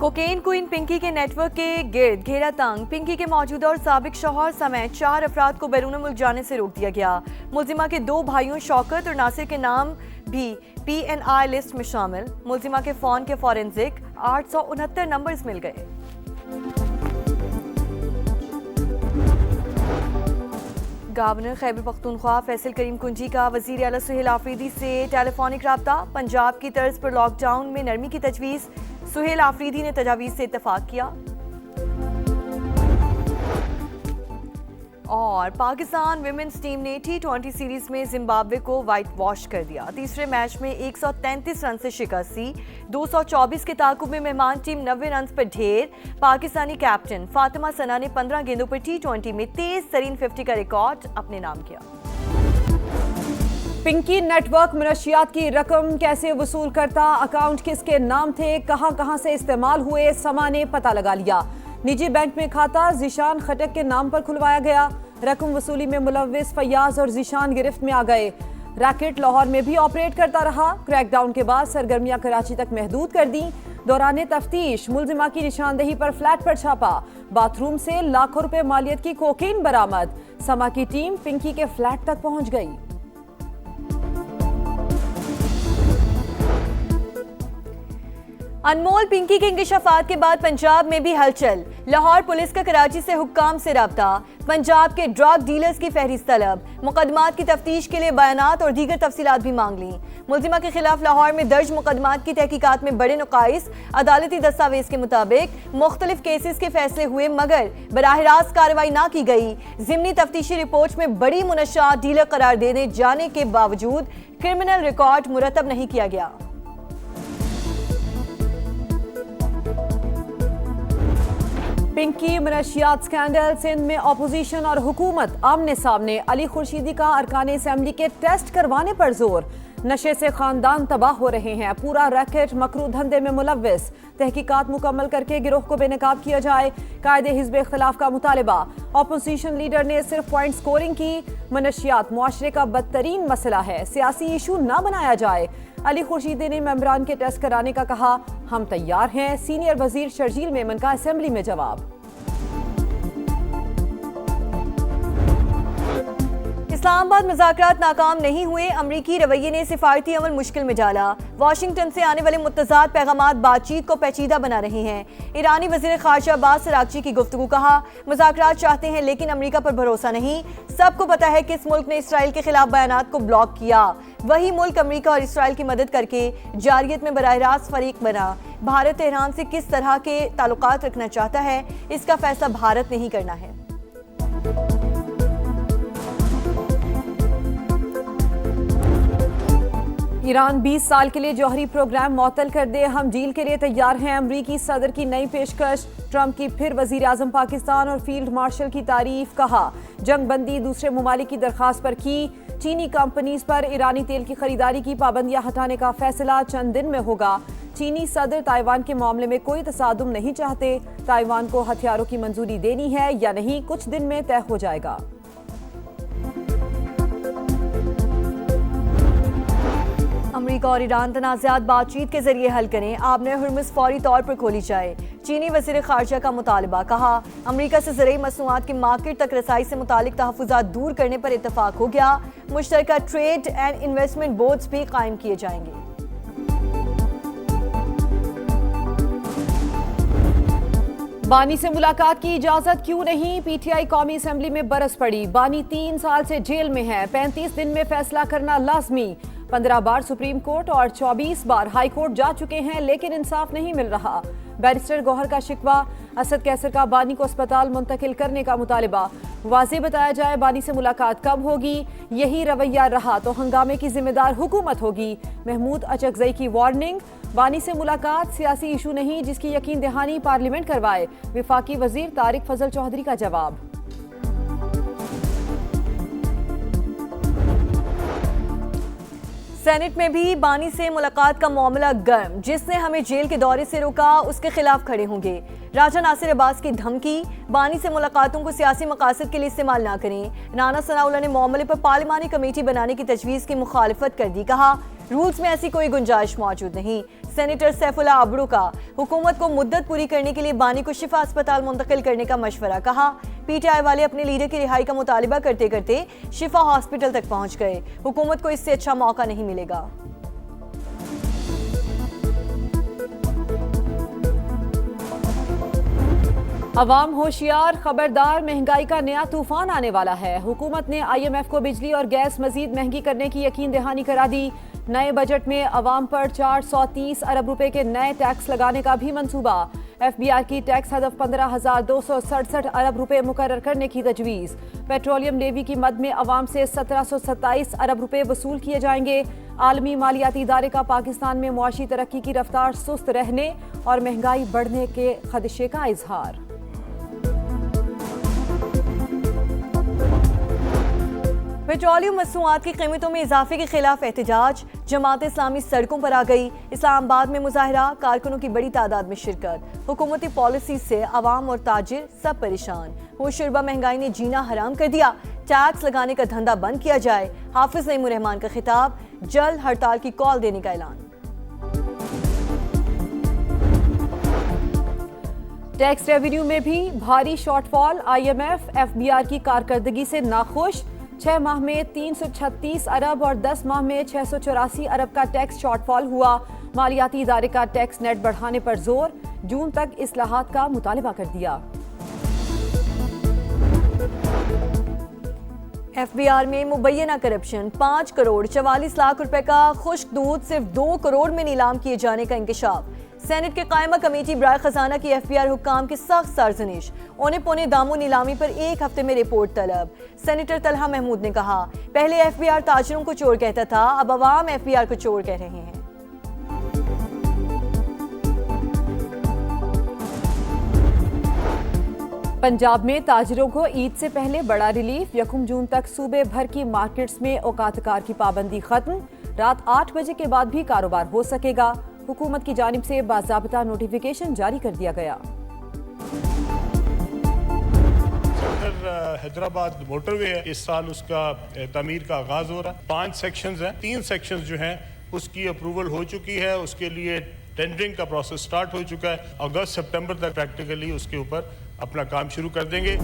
Cocaine queen Pinky के network के गिर्द घेरा तंग। पिंकी के मौजूदा और साबिक शौहर समेत 4 अफराद को बैरून मुल्क जाने से रोक दिया गया। मुलजिमा के 2 भाइयों शौकत और नासिर के नाम भी PNI लिस्ट में शामिल। मुलजिमा के फोन के फॉरेंसिक 869 नंबर्स मिल गए। गवर्नर खैबर पख्तूनख्वा फैसल करीम कुंजी का वज़ीर आला सुहेल आफरीदी से टेलीफोनिक राब्ता। पंजाब की तर्ज पर लॉकडाउन में नरमी की तजवीज़। सुहेल आफरीदी ने तजावीज़ से इत्तफाक किया। और पाकिस्तान विमेंस टीम ने T20 सीरीज में जिम्बाब्वे को वाइट वॉश कर दिया। तीसरे मैच में 133 रन से शिकस्त दी। 224 के ताकुब में मेहमान टीम 90 रन पर ढेर। पाकिस्तानी कैप्टन फातिमा सना ने 15 गेंदों पर T20 में तेज तरीन 50 का रिकॉर्ड अपने नाम किया। पिंकी नेटवर्क मनशियात की रकम कैसे वसूल करता, अकाउंट किसके नाम थे, कहां से इस्तेमाल हुए, समा ने पता लगा लिया। निजी बैंक में खाता ज़ीशान खटक के नाम पर खुलवाया गया। रकम वसूली में मुलव्विस फयाज और ज़ीशान गिरफ्त में आ गए। रैकेट लाहौर में भी ऑपरेट करता रहा। क्रैकडाउन के बाद सरगर्मियां कराची तक महदूद कर दी। दौरान तफ्तीश मुलजिमा की निशानदेही पर फ्लैट पर छापा। बाथरूम से लाखों रुपए मालियत की कोकीन बरामद। समा की टीम पिंकी के फ्लैट तक पहुंच गई। अनमोल पिंकी के इंकशाफात के बाद पंजाब में भी हलचल। लाहौर पुलिस का कराची से हुक्काम से राब्ता। पंजाब के ड्रग डीलर्स की फहरिस्त तलब। मुकदमात की तफ्तीश के लिए बयानात और दीगर तफसीलात भी मांग ली। मुलजिमा के खिलाफ लाहौर में दर्ज मुकदमात की तहकीकात में बड़े नुकाइस। अदालती दस्तावेज के मुताबिक मुख्तलिफ केसेस के फैसले हुए मगर बराह रास्त कार्रवाई ना की गई। ज़िमनी तफ्तीशी रिपोर्ट में बड़ी मुनशात डीलर करार देने जाने के बावजूद क्रिमिनल रिकॉर्ड मुरतब नहीं किया गया। पिंकी मनशियात स्कैंडल। सिंध में अपोजिशन और हुकूमत आमने सामने। अली खुर्शीदी का अरकान असेंबली के टेस्ट करवाने पर जोर। नशे से खानदान तबाह हो रहे हैं। पूरा रैकेट मकरू धंधे में मुलव्विस। तहकीकात मुकम्मल करके गिरोह को बेनकाब किया जाए। कायदे हिज़्ब इख्तिलाफ का मुतालबा। अपोजिशन लीडर ने सिर्फ पॉइंट स्कोरिंग की। मनशियात मुआशरे का बदतरीन मसला है, सियासी इशू ना बनाया जाए। अली खुर्शीदी ने मेंबरान के टेस्ट कराने का कहा। हम तैयार हैं। सीनियर वजीर शर्जील मेमन का असेंबली में जवाब। इस्लामाबाद मुज़ाकरात नाकाम नहीं हुए। अमरीकी रवैये ने सिफारती अमल मुश्किल में डाला। वाशिंगटन से आने वाले मुतज़ाद पैगामात बातचीत को पेचीदा बना रहे हैं। ईरानी वज़ीर ख़ारजा अब्बास अराग़ची की गुफ्तगू। कहा मुज़ाकरात चाहते हैं लेकिन अमरीका पर भरोसा नहीं। सबको पता है किस मुल्क ने इसराइल के खिलाफ बयानात को ब्लॉक किया। वही मुल्क अमरीका और इसराइल की मदद करके जारियत में बराह रास्त फरीक बना। भारत तेहरान से किस तरह के ताल्लुकात रखना चाहता है, इसका फैसला भारत ने ही करना है। ईरान 20 साल के लिए जौहरी प्रोग्राम मुअत्तल कर दे, हम डील के लिए तैयार हैं। अमरीकी सदर की नई पेशकश। ट्रंप की फिर वजीर आजम पाकिस्तान और फील्ड मार्शल की तारीफ। कहा जंग बंदी दूसरे ममालिक की दरख्वास्त पर की। चीनी कंपनीज पर ईरानी तेल की खरीदारी की पाबंदियां हटाने का फैसला चंद दिन में होगा। चीनी सदर ताइवान के मामले में कोई तसादुम नहीं चाहते। ताइवान को हथियारों की मंजूरी देनी है या नहीं, कुछ दिन में तय हो जाएगा। अमरीका और ईरान तनाज़ात बातचीत के जरिए हल करें। आबने हुर्मुज़ फौरी तौर पर खोली जाए। चीनी वज़ीर ख़ारजा का मुतालबा। कहा अमरीका से ज़रूरी मसनूआत की मार्केट तक रसाई से मुतालिक तहफ़्फ़ुज़ात दूर करने पर इत्तफ़ाक़ हो गया। मुश्तरका ट्रेड एंड इन्वेस्टमेंट बोर्ड्स भी कायम किए जाएंगे। बानी से मुलाकात की इजाजत क्यों नहीं, PTI कौमी असेंबली में बरस पड़ी। बानी 3 साल से जेल में है। 35 दिन में फैसला करना लाजमी। 15 बार सुप्रीम कोर्ट और 24 बार हाई कोर्ट जा चुके हैं लेकिन इंसाफ नहीं मिल रहा। बैरिस्टर गौहर का शिकवा। असद कैसर का बानी को अस्पताल मुंतकिल करने का मुतालबा। वाज़ेह बताया जाए बानी से मुलाकात कब होगी। यही रवैया रहा तो हंगामे की जिम्मेदार हुकूमत होगी। महमूद अचकजई की वार्निंग। बानी से मुलाकात सियासी इशू नहीं, जिसकी यकीन दहानी पार्लियामेंट करवाए। विफाकी वजीर तारिक फजल चौधरी का जवाब। सेनेट में भी बानी से मुलाकात का मामला गर्म। जिसने हमें जेल के दौरे से रोका उसके खिलाफ खड़े होंगे। राजा नासिर अब्बास की धमकी। बानी से मुलाकातों को सियासी मकासद के लिए इस्तेमाल ना करें। राना सनाउल्लाह ने मामले पर पार्लिमानी कमेटी बनाने की तजवीज़ की मुखालिफत कर दी। कहा رولز میں ایسی کوئی گنجائش موجود نہیں۔ سینیٹر سیف اللہ ابڑو کا حکومت کو مدت پوری کرنے کے لیے بانی کو شفا اسپتال منتقل کرنے کا مشورہ، کہا پی ٹی آئی والے اپنے لیڈر کی رہائی کا مطالبہ کرتے کرتے شفا ہاسپٹل تک پہنچ گئے، حکومت کو اس سے اچھا موقع نہیں ملے گا۔ عوام ہوشیار، خبردار، مہنگائی کا نیا طوفان آنے والا ہے۔ حکومت نے آئی ایم ایف کو بجلی اور گیس مزید مہنگی کرنے کی یقین دہانی کرا دی۔ نئے بجٹ میں عوام پر 430 ارب روپے کے نئے ٹیکس لگانے کا بھی منصوبہ۔ ایف بی آر کی ٹیکس ہدف 15,267 ارب روپے مقرر کرنے کی تجویز۔ پیٹرولیم لیوی کی مد میں عوام سے 1727 ارب روپے وصول کیے جائیں گے۔ عالمی مالیاتی ادارے کا پاکستان میں معاشی ترقی کی رفتار سست رہنے اور مہنگائی بڑھنے کے خدشے کا اظہار۔ پیٹرولیم مصنوعات کی قیمتوں میں اضافے کے خلاف احتجاج، جماعت اسلامی سڑکوں پر آ گئی۔ اسلام آباد میں مظاہرہ، کارکنوں کی بڑی تعداد میں شرکت۔ حکومتی پالیسی سے عوام اور تاجر سب پریشان۔ ہوش شربہ مہنگائی نے جینا حرام کر دیا، ٹیکس لگانے کا دھندا بند کیا جائے۔ حافظ نعیم الرحمان کا خطاب، جلد ہڑتال کی کال دینے کا اعلان۔ ٹیکس ریونیو میں بھی بھاری shortfall, I M F B R کی کارکردگی سے ناخوش۔ 6 ماہ میں 336 ارب اور 10 ماہ میں 684 ارب کا ٹیکس شارٹ فال ہوا۔ مالیاتی ادارے کا ٹیکس نیٹ بڑھانے پر زور، جون تک اصلاحات کا مطالبہ کر دیا۔ ایف بی آر میں مبینہ کرپشن، 5 کروڑ 44 لاکھ روپے کا خشک دودھ صرف 2 کروڑ میں نیلام کیے جانے کا انکشاف۔ سینٹ کے قائمہ کمیٹی برائے خزانہ کی ایف بی آر حکام کی سخت سرزنش، اونے پونے داموں نیلامی پر 1 ہفتے میں رپورٹ طلب۔ سینیٹر طلحہ محمود نے کہا پہلے ایف بی آر تاجروں کو چور کہتا تھا، اب عوام ایف بی آر کو چور کہہ رہے ہیں۔ پنجاب میں تاجروں کو عید سے پہلے بڑا ریلیف، 1 جون تک صوبے بھر کی مارکیٹس میں اوقات کار کی پابندی ختم، رات 8 بجے کے بعد بھی کاروبار ہو سکے گا۔ حکومت کی جانب سے باضابطہ نوٹیفیکیشن جاری کر دیا گیا۔ حیدرآباد موٹر وے ہے، اس سال اس کا تعمیر کا آغاز ہو رہا ہے۔ 5 سیکشنز ہیں، 3 سیکشنز جو ہیں اس کی اپروول ہو چکی ہے، اس کے لیے ٹینڈرنگ کا پروسیس سٹارٹ ہو چکا ہے۔ اگست سپٹمبر تک پریکٹیکلی اس کے اوپر اپنا کام شروع کر دیں گے۔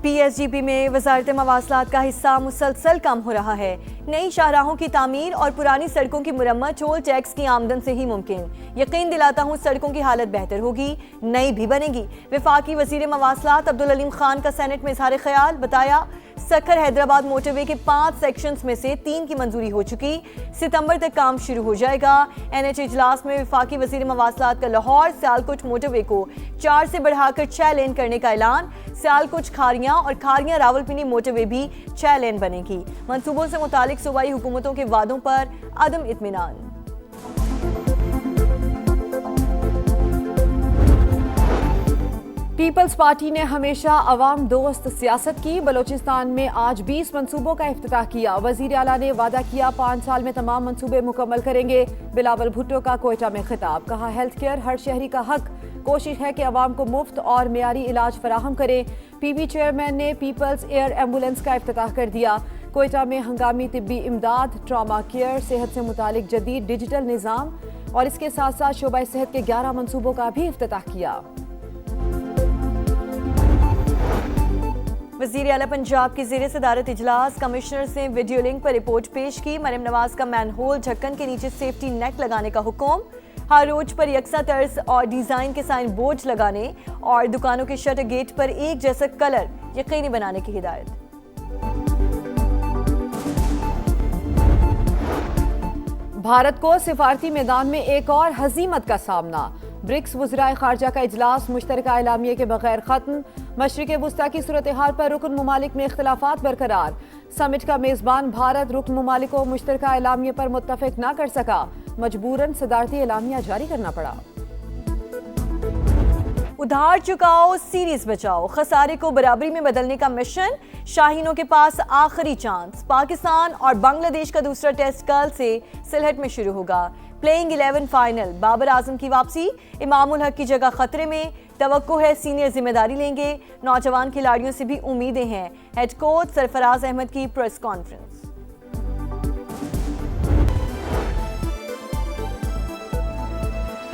پی ایس جی پی میں وزارت مواصلات کا حصہ مسلسل کم ہو رہا ہے۔ نئی شاہراہوں کی تعمیر اور پرانی سڑکوں کی مرمت ٹول ٹیکس کی آمدن سے ہی ممکن۔ یقین دلاتا ہوں سڑکوں کی حالت بہتر ہوگی، نئی بھی بنے گی۔ وفاقی وزیر مواصلات عبدالعلیم خان کا سینٹ میں اظہار خیال، بتایا سکھر حیدرآباد موٹر وے کے 5 سیکشنز میں سے 3 کی منظوری ہو چکی، ستمبر تک کام شروع ہو جائے گا۔ این ایچ اجلاس میں وفاقی وزیر مواصلات کا لاہور سیالکوٹ موٹر وے کو 4 سے بڑھا کر 6 لین کرنے کا اعلان۔ سیالکوٹ کھاریاں اور کھاریاں راولپنڈی موٹر وے بھی 6 لین بنے گی۔ منصوبوں سے متعلق صوبائی حکومتوں کے وعدوں پر عدم اطمینان۔ پیپلز پارٹی نے ہمیشہ عوام دوست سیاست کی، بلوچستان میں آج 20 منصوبوں کا افتتاح کیا۔ وزیر اعلیٰ نے وعدہ کیا 5 سال میں تمام منصوبے مکمل کریں گے۔ بلاول بھٹو کا کوئٹہ میں خطاب، کہا ہیلتھ کیئر ہر شہری کا حق، کوشش ہے کہ عوام کو مفت اور معیاری علاج فراہم کریں۔ پی بی چیئرمین نے پیپلز ایئر ایمبولینس کا افتتاح کر دیا۔ کوئٹہ میں ہنگامی طبی امداد، ٹراما کیئر، صحت سے متعلق جدید ڈیجیٹل نظام اور اس کے ساتھ ساتھ شعبہ صحت کے 11 منصوبوں کا بھی افتتاح کیا۔ وزیر اعلیٰ پنجاب کی زیر صدارت اجلاس، کمشنرز نے ویڈیو لنک پر رپورٹ پیش کی۔ مریم نواز کا مین ہول ڈھکن کے نیچے سیفٹی نیٹ لگانے کا حکم، ہر روڈ پر یکساں طرز اور ڈیزائن کے سائن بورڈ لگانے اور دکانوں کے شٹر گیٹ پر ایک جیسا کلر یقینی بنانے کی ہدایت۔ بھارت کو سفارتی میدان میں ایک اور ہزیمت کا سامنا، برکس وزرائے خارجہ کا اجلاس مشترکہ اعلامیے کے بغیر ختم۔ مشرق وسطیٰ کی صورتحال پر رکن ممالک میں اختلافات برقرار، سمٹ کا میزبان بھارت رکن ممالک کو مشترکہ اعلامیے پر متفق نہ کر سکا، مجبوراً صدارتی اعلامیہ جاری کرنا پڑا۔ ادھار چکاؤ سیریز بچاؤ، خسارے کو برابری میں بدلنے کا مشن، شاہینوں کے پاس آخری چانس۔ پاکستان اور بنگلہ دیش کا دوسرا ٹیسٹ کل سے سلہٹ میں شروع ہوگا۔ پلینگ 11 فائنل، بابر اعظم کی واپسی، امام الحق کی جگہ خطرے میں، توقع ہے سینئر ذمہ داری لیں گے، نوجوان کھلاڑیوں سے بھی امیدیں ہیں۔ ہیڈ کوچ سرفراز احمد کی پریس کانفرنس۔